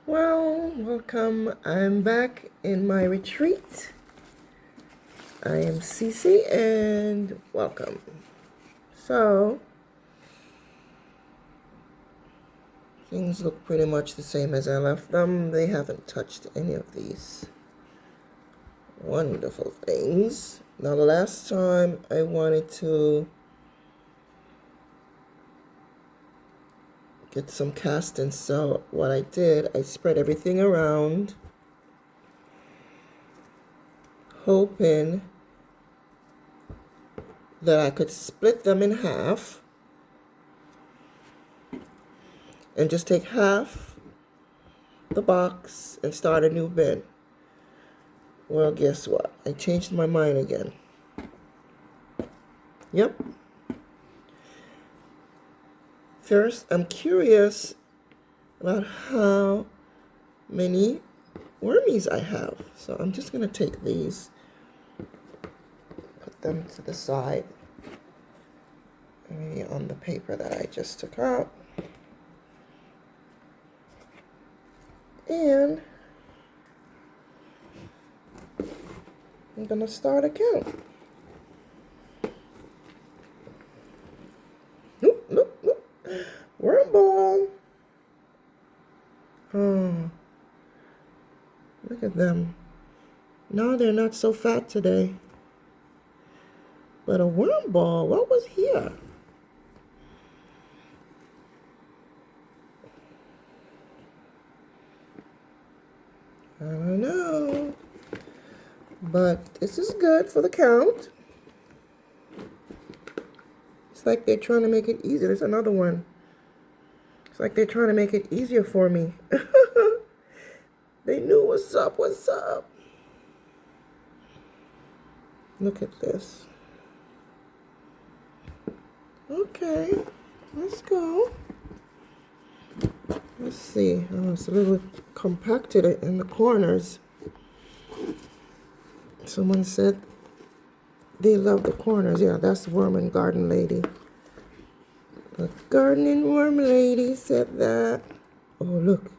Well, welcome. I'm back in my retreat. I am Cece and welcome. So, things look pretty much the same as I left them. They haven't touched any of these wonderful things. Now, the last time I wanted to get some castings, so what I did, I spread everything around, hoping that I could split them in half and just take half the box and start a new bin. Well, guess what? I changed my mind again. Yep. First, I'm curious about how many wormies I have. So I'm just going to take these, put them to the side, maybe on the paper that I just took out. And I'm going to start a count. Look. Worm ball. Oh, look at them. No, they're not so fat today. But a worm ball, what was here? I don't know. But this is good for the count. It's like they're trying to make it easier. There's another one. It's like they're trying to make it easier for me. They knew what's up. Look at this. Okay, let's go. Let's see. Oh, it's a little compacted in the corners. Someone said they love the corners. Yeah, that's Worm and Garden Lady. The gardening worm lady said that. Oh, look.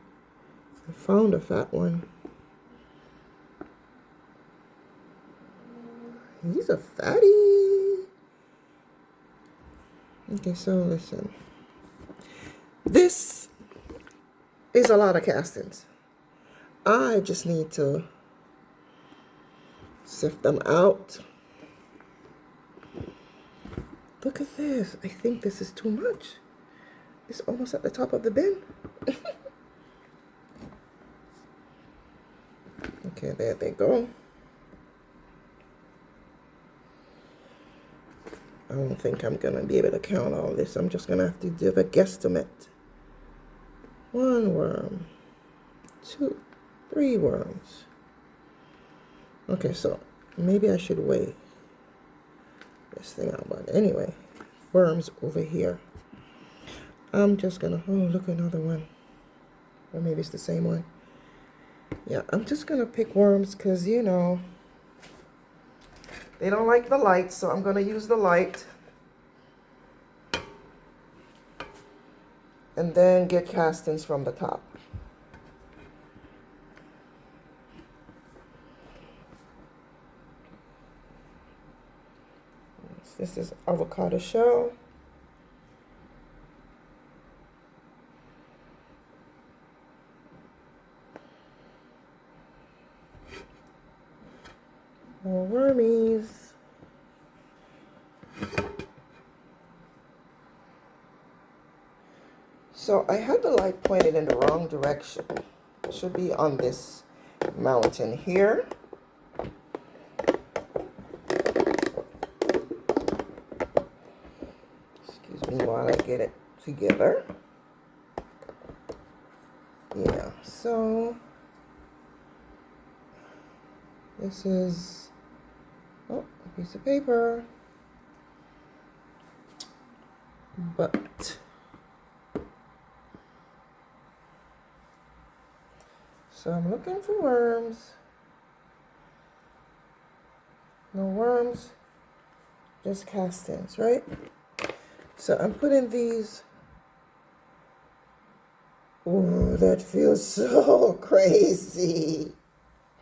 I found a fat one. He's a fatty. Okay, so listen. This is a lot of castings. I just need to sift them out. Look at this. I think this is too much. It's almost at the top of the bin. Okay, there they go. I don't think I'm going to be able to count all this. I'm just going to have to do a guesstimate. 1 worm. 2, 3 worms. Okay, so maybe I should weigh this thing out. But anyway, worms over here. I'm just going to, oh, look, another one. Or maybe it's the same one. Yeah, I'm just going to pick worms because, you know, they don't like the light, so I'm going to use the light. And then get castings from the top. This is avocado shell. More wormies. So I had the light pointed in the wrong direction. It should be on this mountain here. Excuse me while I get it together. Yeah, so this is, oh, a piece of paper. But so I'm looking for worms. No worms, just castings, right? So I'm putting these Oh, that feels so crazy.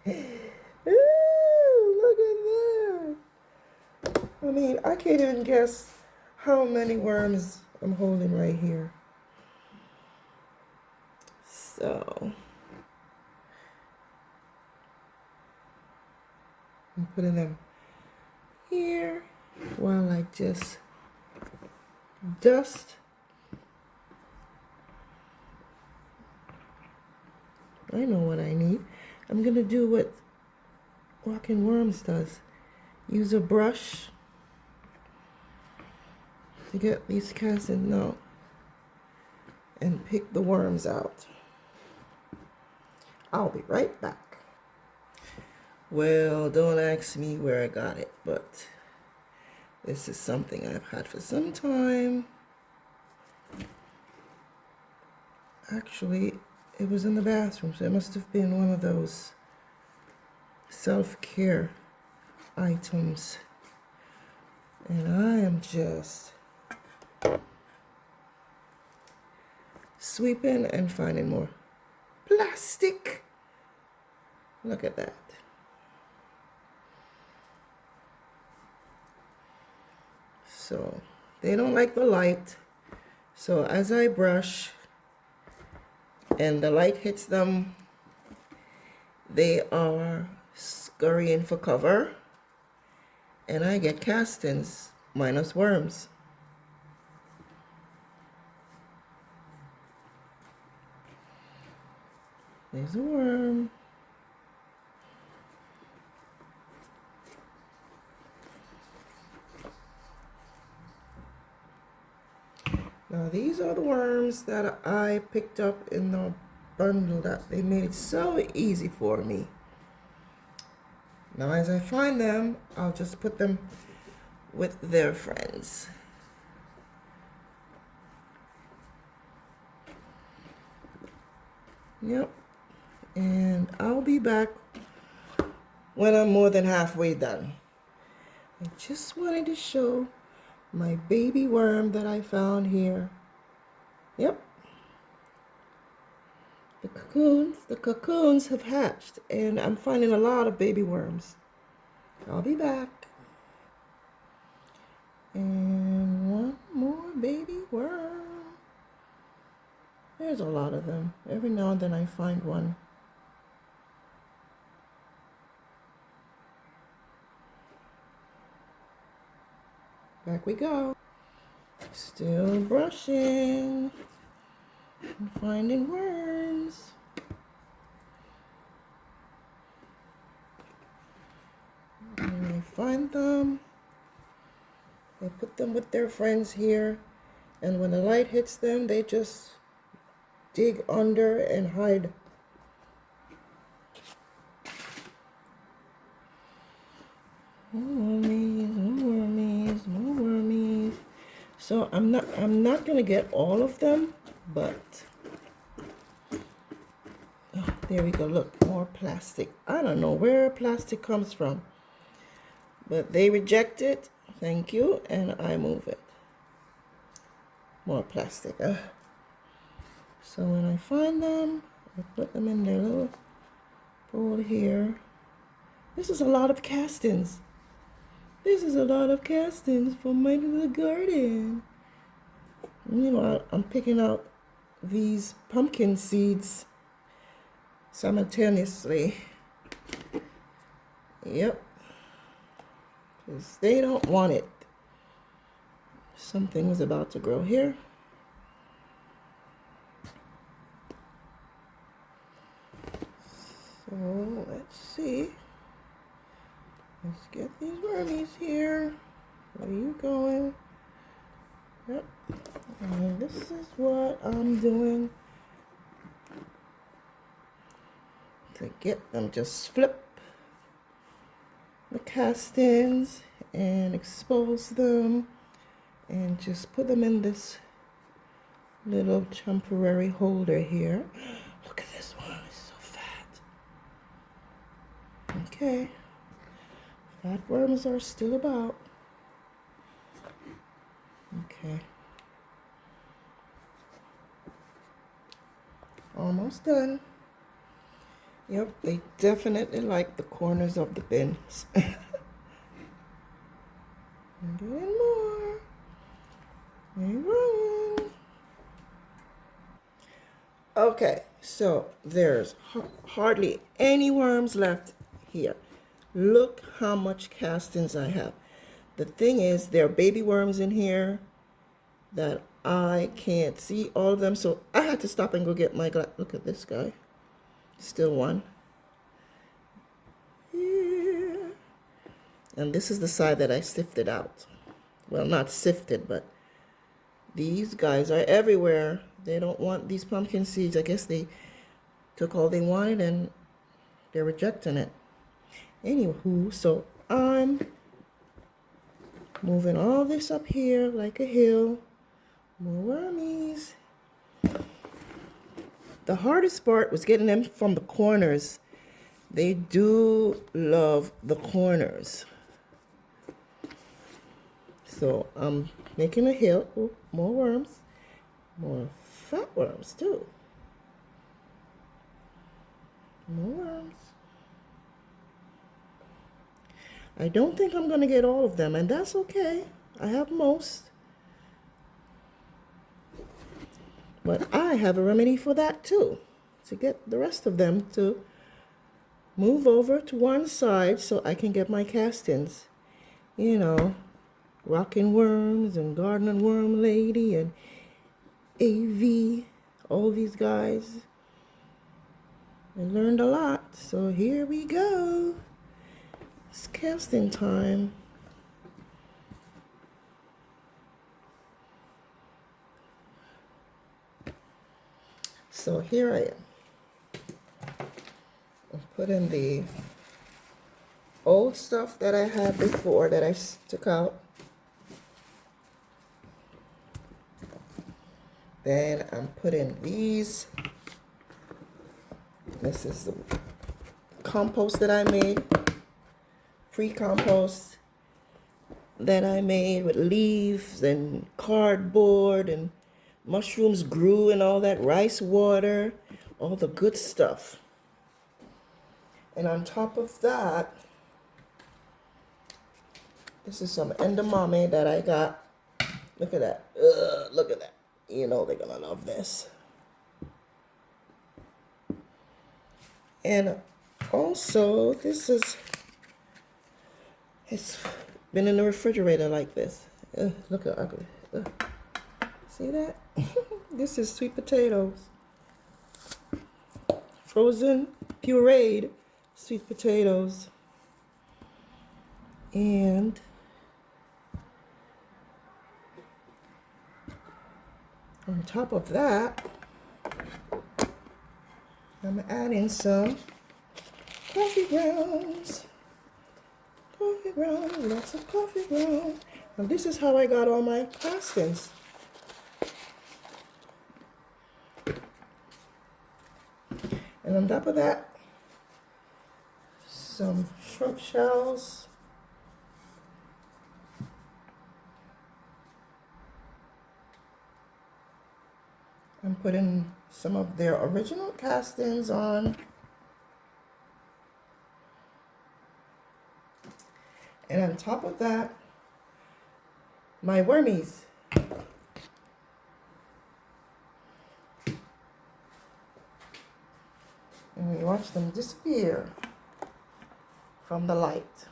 Ooh, look at that. I mean, I can't even guess how many worms I'm holding right here. So, I'm putting them here while I just dust. I know what I need. I'm gonna do what Walking Worms does. Use a brush to get these castings out and pick the worms out. I'll be right back. Well, don't ask me where I got it, but this is something I've had for some time. Actually, it was in the bathroom, so it must have been one of those self-care items. And I am just sweeping and finding more plastic. Look at that. So they don't like the light. So as I brush and the light hits them, they are scurrying for cover. And I get castings minus worms. There's a worm. Now these are the worms that I picked up in the bundle that they made it so easy for me. Now as I find them, I'll just put them with their friends. Yep. And I'll be back when I'm more than halfway done. I just wanted to show my baby worm that I found here. Yep. The cocoons have hatched, and I'm finding a lot of baby worms. I'll be back. And one more baby worm. There's a lot of them. Every now and then I find one. Back we go. Still brushing and finding worms. When I find them, I put them with their friends here, and when the light hits them, they just dig under and hide. More wormies, more wormies, more wormies. So I'm not gonna get all of them, but oh, there we go. Look, more plastic. I don't know where plastic comes from, but they reject it. Thank you, and I move it. More plastic. So when I find them, I put them in their little bowl here. This is a lot of castings. This is a lot of castings for my little garden. Meanwhile, I'm picking out these pumpkin seeds simultaneously. Yep. Because they don't want it. Something was about to grow here. So let's see. Let's get these wormies here. Where are you going? Yep. And this is what I'm doing to get them. Just flip the castings and expose them and just put them in this little temporary holder here. Look at this one, it's so fat. Okay, fat worms are still about. Okay. Almost done. Yep, they definitely like the corners of the bins. I'm getting more. They're growing. Okay, so there's hardly any worms left here. Look how much castings I have. The thing is, there are baby worms in here that I can't see all of them, so I had to stop and go get my glass. Look at this guy. Still one. Yeah. And this is the side that I sifted out. Well, not sifted, but these guys are everywhere. They don't want these pumpkin seeds. I guess they took all they wanted and they're rejecting it. Anywho, so I'm moving all this up here like a hill. More wormies. The hardest part was getting them from the corners. They do love the corners. So I'm making a hill. Ooh, more worms. More fat worms too. More worms. I don't think I'm going to get all of them, and that's okay. I have most. But I have a remedy for that too, to get the rest of them to move over to one side so I can get my castings. You know, Rockin' Worms and Gardening Worm Lady and AV, all these guys. I learned a lot, so here we go. It's casting time. So here I am. I've put in the old stuff that I had before that I took out. Then I'm putting these. This is the compost that I made. Free compost that I made with leaves and cardboard and mushrooms grew and all that, rice water, all the good stuff. And on top of that, this is some edamame that I got. Look at that. Look at that. You know they're gonna love this. And also, this is, it's been in the refrigerator like this. Look how ugly. See that? This is sweet potatoes. Frozen, pureed sweet potatoes. And on top of that, I'm adding some coffee grounds. Coffee grounds, lots of coffee grounds. And this is how I got all my castings. And on top of that, some shrimp shells. I'm putting some of their original castings on. And on top of that, my wormies. And we watch them disappear from the light.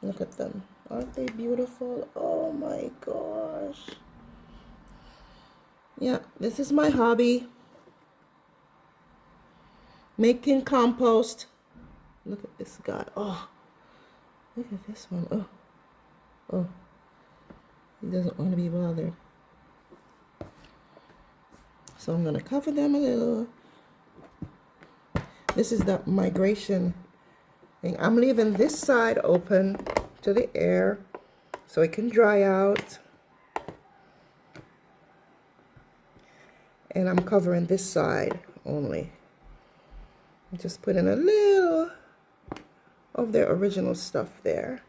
Look at them. Aren't they beautiful? Oh my gosh. Yeah, this is my hobby. Making compost. Look at this guy. Oh, look at this one. Oh, he doesn't want to be bothered. So I'm going to cover them a little. This is the migration thing. I'm leaving this side open to the air so it can dry out. And I'm covering this side only. I'm just putting a little of their original stuff there.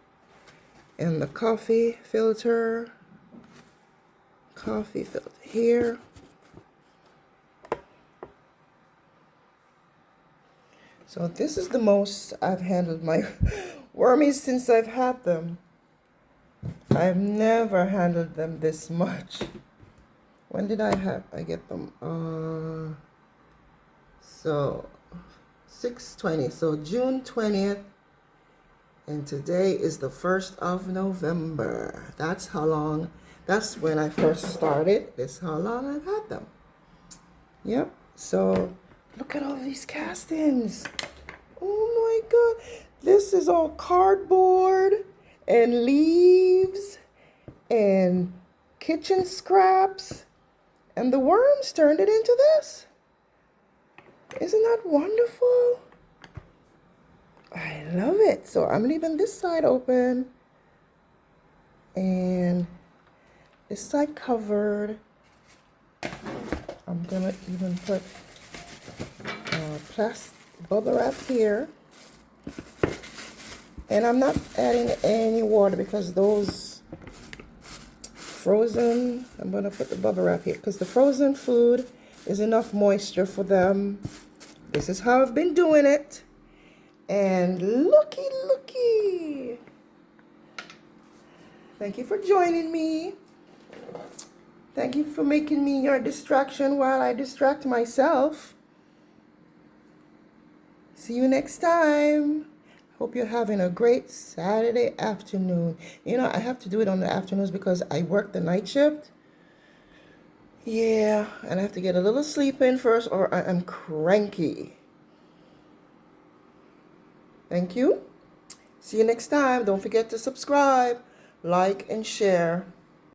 And the coffee filter coffee filter here. So this is the most I've handled my wormies since I've had them. I've never handled them this much. When did I get them? So 6/20. So June 20th. And today is the 1st of November. That's when I first started. That's how long I've had them. Yep. So look at all these castings. Oh my God. This is all cardboard and leaves and kitchen scraps. And the worms turned it into this. Isn't that wonderful? I love it. So I'm leaving this side open and this side covered. I'm gonna even put plastic bubble wrap here, and I'm not adding any water because those frozen, I'm gonna put the bubble wrap here because the frozen food is enough moisture for them. This is how I've been doing it. And looky. Thank you for joining me. Thank you for making me your distraction while I distract myself. See you next time. Hope you're having a great Saturday afternoon. You know, I have to do it on the afternoons because I work the night shift. Yeah, and I have to get a little sleep in first or I am cranky. Thank you. See you next time. Don't forget to subscribe, like, and share.